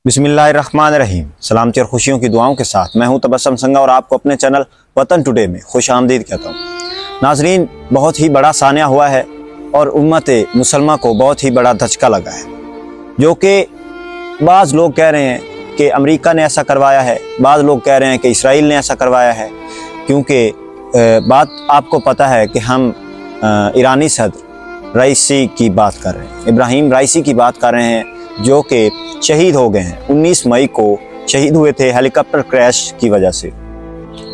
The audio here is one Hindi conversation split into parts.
बिस्मिल्लाहिर्रहमानिर्रहीम। सलामती और खुशियों की दुआओं के साथ मैं हूं तबस्सुम संगा और आपको अपने चैनल वतन टुडे में खुश आमदीद कहता हूं। नाजरीन, बहुत ही बड़ा सानिया हुआ है और उम्मत मुसलमान को बहुत ही बड़ा धचका लगा है, जो कि बाज़ लोग कह रहे हैं कि अमेरिका ने ऐसा करवाया है, बाज़ लोग कह रहे हैं कि इसराइल ने ऐसा करवाया है। क्योंकि बात आपको पता है कि हम ईरानी सदर राइसी की बात कर रहे हैं, इब्राहिम राइसी की बात कर रहे हैं, जो कि शहीद हो गए हैं। 19 मई को शहीद हुए थे हेलीकॉप्टर क्रैश की वजह से।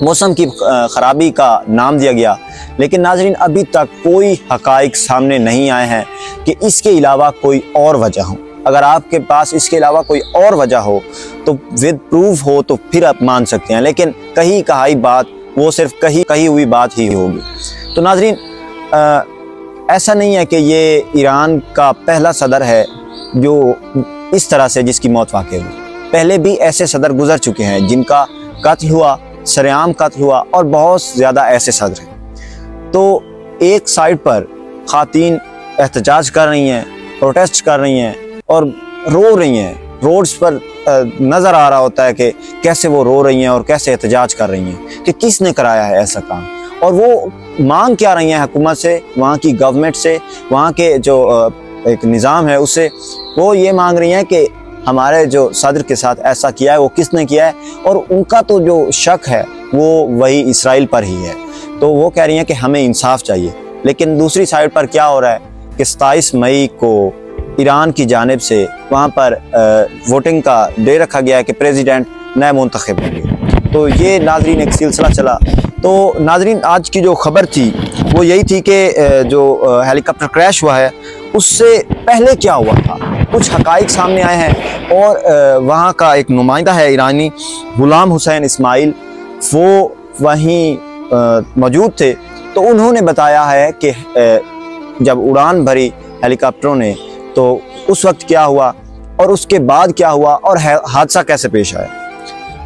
मौसम की ख़राबी का नाम दिया गया, लेकिन नाजरीन अभी तक कोई हक़ाइक़ सामने नहीं आए हैं कि इसके अलावा कोई और वजह हो। अगर आपके पास इसके अलावा कोई और वजह हो तो विद प्रूफ हो तो फिर आप मान सकते हैं, लेकिन कही कहाई बात वो सिर्फ कही हुई बात ही होगी। तो नाजरीन, ऐसा नहीं है कि ये ईरान का पहला सदर है जो इस तरह से जिसकी मौत वाक़ई हुई। पहले भी ऐसे सदर गुजर चुके हैं जिनका कत्ल हुआ, सरेआम कत्ल हुआ, और बहुत ज़्यादा ऐसे सदर हैं। तो एक साइड पर ख़ातीन एहतजाज कर रही हैं, प्रोटेस्ट कर रही हैं और रो रही हैं। रोड्स पर नज़र आ रहा होता है कि कैसे वो रो रही हैं और कैसे एहतजाज कर रही हैं कि किसने कराया है ऐसा काम, और वो मांग क्या रही हैं हुकूमत से, वहाँ की गवर्नमेंट से, वहाँ के जो एक निज़ाम है उससे। वो ये मांग रही हैं कि हमारे जो सदर के साथ ऐसा किया है वो किसने किया है, और उनका तो जो शक है वो वही इसराइल पर ही है। तो वो कह रही हैं कि हमें इंसाफ चाहिए। लेकिन दूसरी साइड पर क्या हो रहा है कि 27 मई को ईरान की जानिब से वहाँ पर वोटिंग का डे रखा गया है कि प्रेसिडेंट नए मुंतखब होंगे। तो ये नाजरीन एक सिलसिला चला। तो नाजरीन, आज की जो खबर थी वो यही थी कि जो हेलीकॉप्टर क्रैश हुआ है उससे पहले क्या हुआ था, कुछ हक़ाइक़ सामने आए हैं। और वहाँ का एक नुमाइंदा है ईरानी, गुलाम हुसैन इस्माइल, वो वहीं मौजूद थे। तो उन्होंने बताया है कि जब उड़ान भरी हेलीकॉप्टरों ने तो उस वक्त क्या हुआ और उसके बाद क्या हुआ और हादसा कैसे पेश आया।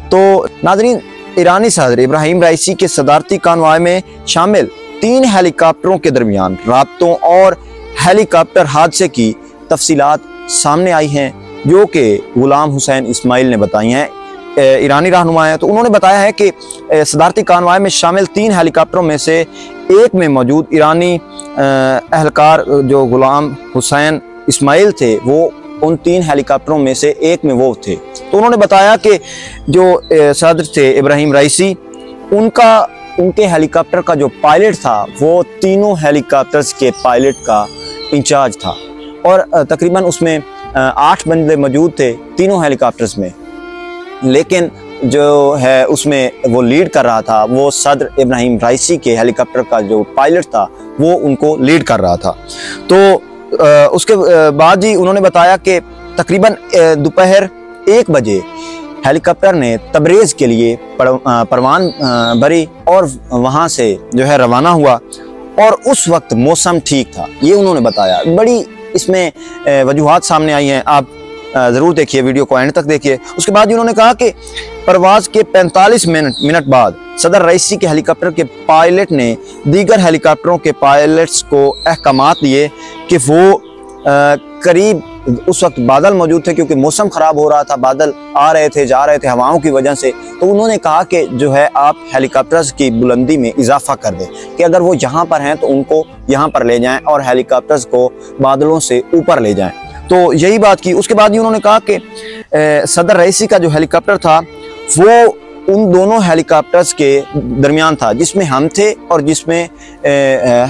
तो नाज़रीन, ईरानी सदर इब्राहिम राइसी के सदारती कानवाई में शामिल 3 हेलीकॉप्टरों के दरमियान राब्तों और हेलीकॉप्टर हादसे की तफसीलात सामने आई हैं, जो कि गुलाम हुसैन इस्माइल ने बताई हैं। ईरानी रहनुमा हैं, तो उन्होंने बताया है कि सदारती कानवाई में शामिल 3 हेलीकॉप्टरों में से एक में मौजूद ईरानी एहलकार जो गुलाम हुसैन इस्माइल थे, वो उन 3 हेलीकॉप्टरों में से एक में वो थे। तो उन्होंने बताया कि जो सदर थे इब्राहिम राइसी, उनके हेलीकॉप्टर का जो पायलट था वो तीनों हेलीकॉप्टर्स के पायलट का इंचार्ज था, और तकरीबन उसमें 8 बंदे मौजूद थे तीनों हेलीकॉप्टर्स में। लेकिन जो है उसमें वो लीड कर रहा था, वो सदर इब्राहिम राइसी के हेलीकॉप्टर का जो पायलट था वो उनको लीड कर रहा था। तो उसके बाद ही उन्होंने बताया कि तकरीबन दोपहर 1 बजे हेलीकॉप्टर ने तबरेज़ के लिए परवान भरी और वहाँ से जो है रवाना हुआ, और उस वक्त मौसम ठीक था, ये उन्होंने बताया। बड़ी इसमें वजूहात सामने आई हैं, आप ज़रूर देखिए, वीडियो को एंड तक देखिए। उसके बाद उन्होंने कहा कि परवाज़ के 45 मिनट बाद सदर रईसी के हेलीकॉप्टर के पायलट ने दीगर हेलीकॉप्टरों के पायलट्स को अहकामात दिए कि वो करीब उस वक्त बादल मौजूद थे, क्योंकि मौसम ख़राब हो रहा था, बादल आ रहे थे जा रहे थे हवाओं की वजह से। तो उन्होंने कहा कि जो है आप हेलीकॉप्टर्स की बुलंदी में इजाफा कर दें, कि अगर वो यहाँ पर हैं तो उनको यहाँ पर ले जाएं और हेलीकॉप्टर्स को बादलों से ऊपर ले जाएं। तो यही बात की। उसके बाद ही उन्होंने कहा कि सदर रईसी का जो हेलीकॉप्टर था वो उन दोनों हेलीकॉप्टर्स के दरमियान था, जिसमें हम थे और जिसमें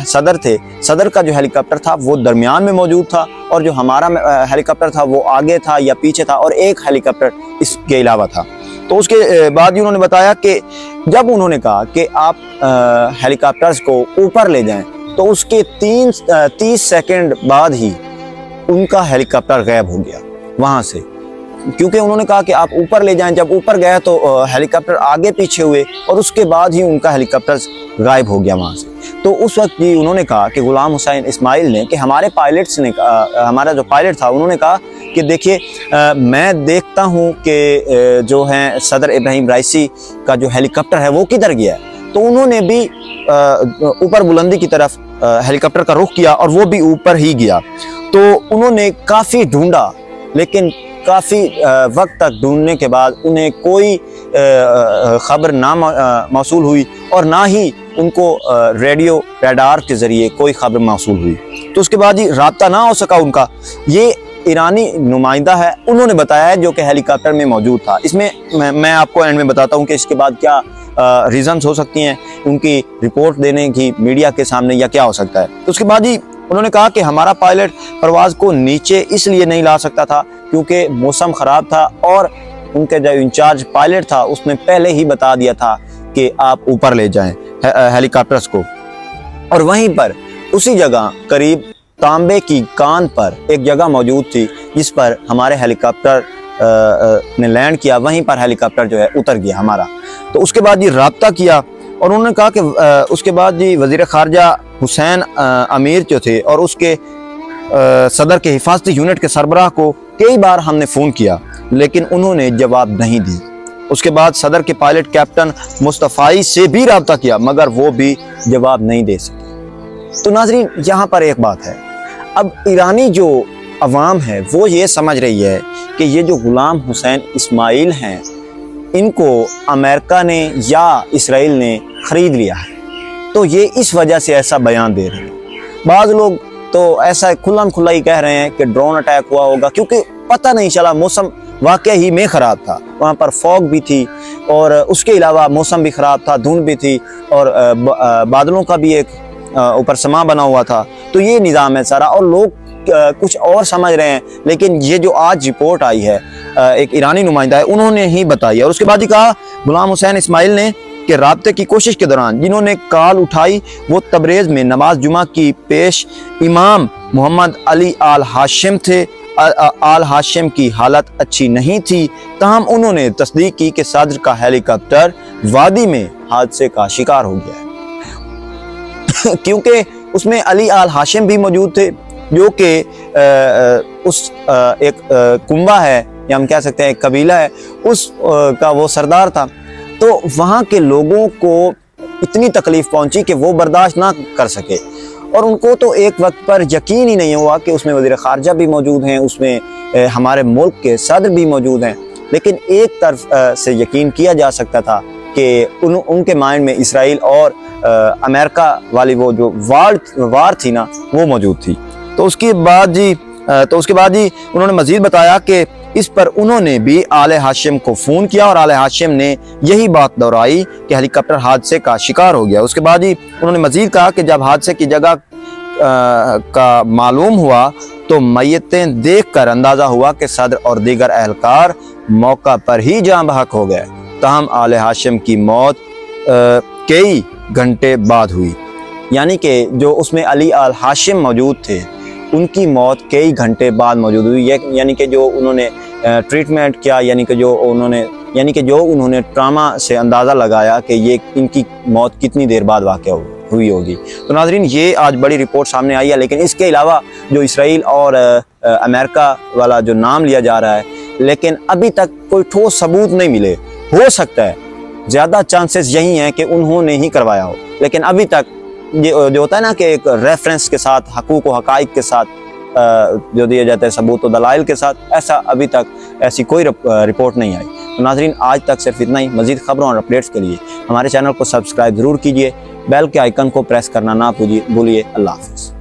सदर थे। सदर का जो हेलीकॉप्टर था वो दरमियान में मौजूद था, और जो हमारा हेलीकॉप्टर था वो आगे था या पीछे था, और एक हेलीकॉप्टर इसके अलावा था। तो उसके बाद ही उन्होंने बताया कि जब उन्होंने कहा कि आप हेलीकॉप्टर्स को ऊपर ले जाएं, तो उसके 30 सेकंड बाद ही उनका हेलीकॉप्टर गायब हो गया वहाँ से, क्योंकि उन्होंने कहा कि आप ऊपर ले जाएं। जब ऊपर गया तो हेलीकॉप्टर आगे पीछे हुए, और उसके बाद ही उनका हेलीकॉप्टर गायब हो गया वहाँ से। तो उस वक्त ही उन्होंने कहा कि गुलाम हुसैन इस्माइल ने कि हमारे पायलट्स ने हमारा जो पायलट था उन्होंने कहा कि देखिए, मैं देखता हूँ कि जो है सदर इब्राहिम राइसी का जो हेलीकॉप्टर है वो किधर गया है। तो उन्होंने भी ऊपर बुलंदी की तरफ हेलीकॉप्टर का रुख किया और वो भी ऊपर ही गया। तो उन्होंने काफ़ी ढूंढा, लेकिन काफ़ी वक्त तक ढूंढने के बाद उन्हें कोई खबर ना मौसूल हुई और ना ही उनको रेडियो रडार के ज़रिए कोई खबर मौसूल हुई। तो उसके बाद ही रब्ता ना हो सका उनका। ये ईरानी नुमाइंदा है, उन्होंने बताया है, जो कि हेलीकॉप्टर में मौजूद था। इसमें मैं आपको एंड में बताता हूँ कि इसके बाद क्या रीज़न्स हो सकती हैं उनकी रिपोर्ट देने की मीडिया के सामने, या क्या हो सकता है। तो उसके बाद ही उन्होंने कहा कि हमारा पायलट परवाज़ को नीचे इसलिए नहीं ला सकता था क्योंकि मौसम ख़राब था, और उनके जो इंचार्ज पायलट था उसने पहले ही बता दिया था कि आप ऊपर ले जाएं हेलीकॉप्टर्स को। और वहीं पर उसी जगह करीब तांबे की कान पर एक जगह मौजूद थी जिस पर हमारे हेलीकॉप्टर ने लैंड किया, वहीं पर हेलीकॉप्टर जो है उतर गया हमारा। तो उसके बाद ये रब्ता किया और उन्होंने कहा कि उसके बाद जी वज़ीर ख़ारजा हुसैन अमीर जो थे और उसके सदर के हिफाजती यूनिट के सरबराह को कई बार हमने फ़ोन किया लेकिन उन्होंने जवाब नहीं दी। उसके बाद सदर के पायलट कैप्टन मुस्तफ़ाई से भी रब्ता किया मगर वो भी जवाब नहीं दे सके। तो नाज़रीन, यहाँ पर एक बात है, अब ईरानी जो अवाम है वो ये समझ रही है कि ये जो गुलाम हुसैन इस्माइल हैं इनको अमेरिका ने या इसराइल ने ख़रीद लिया है, तो ये इस वजह से ऐसा बयान दे रहे हैं। बाज़ लोग तो ऐसा खुल्लम खुल्ला ही कह रहे हैं कि ड्रोन अटैक हुआ होगा, क्योंकि पता नहीं चला, मौसम वाकई ही में ख़राब था, वहाँ पर फॉग भी थी और उसके अलावा मौसम भी ख़राब था, धुंध भी थी और बादलों का भी एक ऊपर समा बना हुआ था। तो ये निज़ाम है सारा और लोग कुछ और समझ रहे हैं, लेकिन ये जो आज रिपोर्ट आई है एक ईरानी नुमाइंदा है उन्होंने ही बताई। और उसके बाद ही कहा गुलाम हुसैन इस्माइल ने कि राब्ते की कोशिश के दौरान जिन्होंने कॉल उठाई वो तबरेज़ में नमाज जुमा की पेश इमाम मोहम्मद अली आल हाशिम थे। आल हाशिम की हालत अच्छी नहीं थी, ताहम उन्होंने तस्दीक की कि सदर का हेलीकॉप्टर वादी में हादसे का शिकार हो गया है क्योंकि उसमें अली आल हाशिम भी मौजूद थे जो कि एक कुंबा है या हम कह सकते हैं एक कबीला है, उस का वो सरदार था। तो वहाँ के लोगों को इतनी तकलीफ़ पहुँची कि वो बर्दाश्त ना कर सके और उनको तो एक वक्त पर यकीन ही नहीं हुआ कि उसमें वज़ीर ख़ारजा भी मौजूद हैं, उसमें हमारे मुल्क के सदर भी मौजूद हैं। लेकिन एक तरफ से यकीन किया जा सकता था कि उनके माइंड में इसराइल और अमेरिका वाली वो जो वार थी ना वो मौजूद थी। तो उसके बाद जी उन्होंने मज़ीद बताया कि इस पर उन्होंने भी आले हाशिम को फ़ोन किया और आले हाशिम ने यही बात दोहराई कि हेलीकॉप्टर हादसे का शिकार हो गया। उसके बाद ही उन्होंने मज़ीद कहा कि जब हादसे की जगह का मालूम हुआ तो मैयतें देखकर अंदाज़ा हुआ कि सदर और दीगर एहलकार मौका पर ही जाँ बहक हो गए। ताहम आले हाशिम की मौत कई घंटे बाद हुई, यानी कि जो उसमें अली आल हाशिम मौजूद थे उनकी मौत कई घंटे बाद मौजूद हुई। यानी कि जो उन्होंने ट्रीटमेंट किया, यानी कि जो उन्होंने ट्रामा से अंदाज़ा लगाया कि ये इनकी मौत कितनी देर बाद वाक़या हुई होगी। तो नाज़रीन, ये आज बड़ी रिपोर्ट सामने आई है, लेकिन इसके अलावा जो इसराइल और अमेरिका वाला जो नाम लिया जा रहा है, लेकिन अभी तक कोई ठोस सबूत नहीं मिले। हो सकता है, ज़्यादा चांसेस यही हैं कि उन्होंने ही करवाया हो, लेकिन अभी तक ये जो होता है ना कि एक रेफरेंस के साथ, हकूक़ व हक़ाइक़ के साथ जो दिए जाते हैं सबूत व दलाइल के साथ, ऐसा अभी तक ऐसी कोई रिपोर्ट नहीं आई। तो नाज़रीन, आज तक सिर्फ इतना ही। मज़ीद खबरों और अपडेट्स के लिए हमारे चैनल को सब्सक्राइब ज़रूर कीजिए, बेल के आइकन को प्रेस करना ना भूलिए। अल्लाह हाफ़िज़।